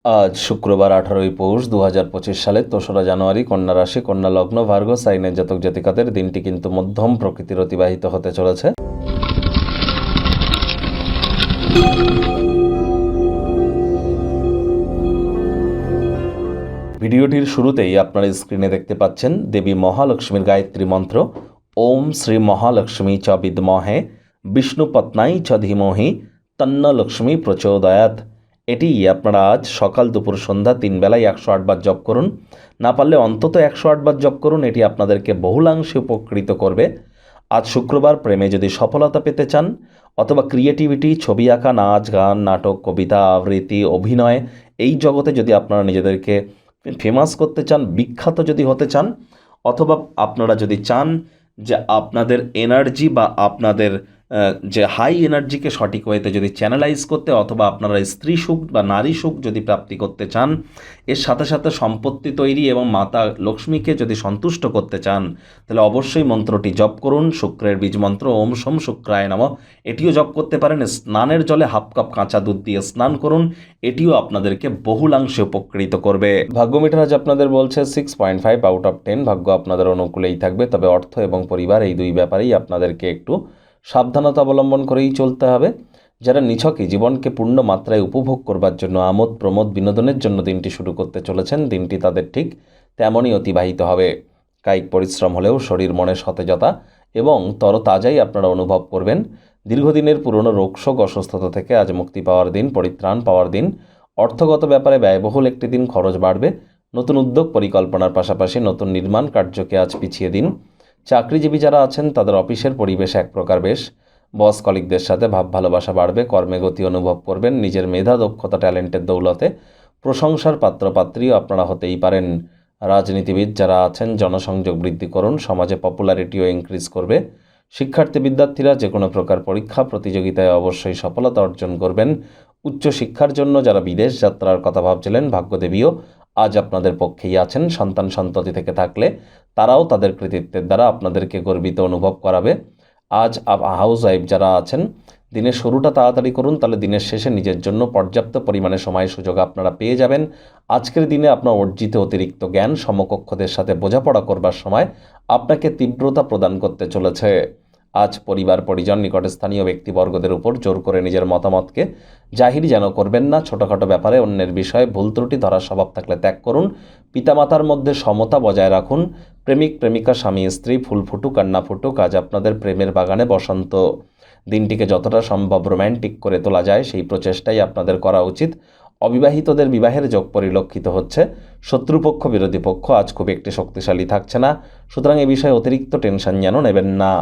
আজ শুক্রবার 18ই পৌষ 2025 সালের 3রা জানুয়ারি, কন্যা রাশি, কন্যা লগ্ন, ভার্গো সাইনের জাতক জাতিকাদের দিনটি কিন্তু মধ্যম প্রকৃতির অতিবাহিত হতে চলেছে। ভিডিওটির শুরুতেই আপনারা স্ক্রিনে দেখতে পাচ্ছেন দেবী মহালক্ষ্মীর গায়ত্রী মন্ত্র, ওম শ্রী মহালক্ষ্মী চ বিদ্মহে বিষ্ণুপত্নাই চ ধীমহি তন্ন লক্ষ্মী প্রচোদয়াৎ। এটি আপনারা আজ সকাল দুপুর সন্ধ্যা 3 বেলায় 108 বার জপ করুন। না পারলে অন্তত 108 বার জপ করুন। এটি আপনাদেরকে বহুলাংশে উপকৃত করবে। আজ শুক্রবার প্রেমে যদি সফলতা পেতে চান, অথবা ক্রিয়েটিভিটি, ছবি আঁকা, নাচ গান, নাটক, কবিতা, আবৃত্তি, অভিনয়, এই জগতে যদি আপনারা নিজেদেরকে ফেমাস করতে চান, বিখ্যাত যদি হতে চান, অথবা আপনারা যদি চান যে আপনাদের এনার্জি বা আপনাদের যে হাই এনার্জিকে সঠিক ওয়েতে যদি চ্যানেলাইজ করতে, অথবা আপনারা স্ত্রী সুখ বা নারী সুখ যদি প্রাপ্তি করতে চান, এর সাথে সাথে সম্পত্তি তৈরি এবং মাতা লক্ষ্মীকে যদি সন্তুষ্ট করতে চান, তাহলে অবশ্যই মন্ত্রটি জপ করুন। শুক্রের বীজ মন্ত্র ওম সোম শুক্রায় নমঃ, এটিও জপ করতে পারেন। স্নানের জলে হাফ কাপ কাঁচা দুধ দিয়ে স্নান করুন, এটিও আপনাদেরকে বহুলাংশে উপকৃত করবে। ভাগ্যমিটার আজ আপনাদের বলছে 6.5 আউট অফ 10। ভাগ্য আপনাদের অনুকূলেই থাকবে, তবে অর্থ এবং পরিবার এই দুই ব্যাপারেই আপনাদেরকে একটু সাবধানতা অবলম্বন করেই চলতে হবে। যারা নিছকে জীবনকে পূর্ণ মাত্রায় উপভোগ করবার জন্য, আমোদ প্রমোদ বিনোদনের জন্য দিনটি শুরু করতে চলেছেন, দিনটি তাদের ঠিক তেমনই অতিবাহিত হবে। কায়িক পরিশ্রম হলেও শরীর মনে সতেজতা এবং তরতাজাই আপনারা অনুভব করবেন। দীর্ঘদিনের পুরনো রোগশোক, অসুস্থতা থেকে আজ মুক্তি পাওয়ার দিন, পরিত্রাণ পাওয়ার দিন। অর্থগত ব্যাপারে ব্যয়বহুল একটি দিন, খরচ বাড়বে। নতুন উদ্যোগ পরিকল্পনার পাশাপাশি নতুন নির্মাণ কার্যকে আজ পিছিয়ে দিন। চাকরিজীবী যারা আছেন তাদের অফিসের পরিবেশ এক প্রকার বেশ। বস কলিগদের সাথে ভাব ভালোবাসা বাড়বে। কর্মে গতি অনুভব করবেন। নিজের মেধা, দক্ষতা, ট্যালেন্টের দৌলতে প্রশংসার পাত্রপাত্রীও আপনারা হতেই পারেন। রাজনীতিবিদ যারা আছেন জনসংযোগ বৃদ্ধি করুন, সমাজে পপুলারিটিও ইনক্রিজ করবে। শিক্ষার্থী বিদ্যার্থীরা যে কোনো প্রকার পরীক্ষা প্রতিযোগিতায় অবশ্যই সফলতা অর্জন করবেন। উচ্চশিক্ষার জন্য যারা বিদেশ যাত্রার কথা ভাবছিলেন, ভাগ্যদেবীও আজ আপনাদের পক্ষেই আছেন। সন্তান সন্ততি থেকে থাকলে তারাও তাদের কৃতিত্বের দ্বারা আপনাদেরকে গর্বিত অনুভব করাবে। আজ হাউস ওয়াইফ যারা আছেন, দিনের শুরুটা তাড়াতাড়ি করুন, তাহলে দিনের শেষে নিজের জন্য পর্যাপ্ত পরিমাণে সময় সুযোগ আপনারা পেয়ে যাবেন। আজকের দিনে আপনার অর্জিত অতিরিক্ত জ্ঞান সমকক্ষদের সাথে বোঝাপড়া করবার সময় আপনাকে তীব্রতা প্রদান করতে চলেছে। আজ পরিবার পরিজন, নিকটস্থানীয় ব্যক্তিবর্গদের উপর জোর করে নিজের মতামতকে জাহির যেন করবেন না। ছোটোখাটো ব্যাপারে অন্যের বিষয়ে ভুল ত্রুটি ধরার স্বভাব থাকলে ত্যাগ করুন। পিতামাতার মধ্যে সমতা বজায় রাখুন। প্রেমিক প্রেমিকা, স্বামী স্ত্রী, ফুল ফুটুক আর না ফুটুক, আজ আপনাদের প্রেমের বাগানে বসন্ত। দিনটিকে যতটা সম্ভব রোম্যান্টিক করে তোলা যায় সেই প্রচেষ্টাই আপনাদের করা উচিত। অবিবাহিতদের বিবাহের যোগ পরিলক্ষিত হচ্ছে। শত্রুপক্ষ বিরোধী পক্ষ আজ খুব একটি শক্তিশালী থাকছে না, সুতরাং এ বিষয়ে অতিরিক্ত টেনশন যেন নেবেন না।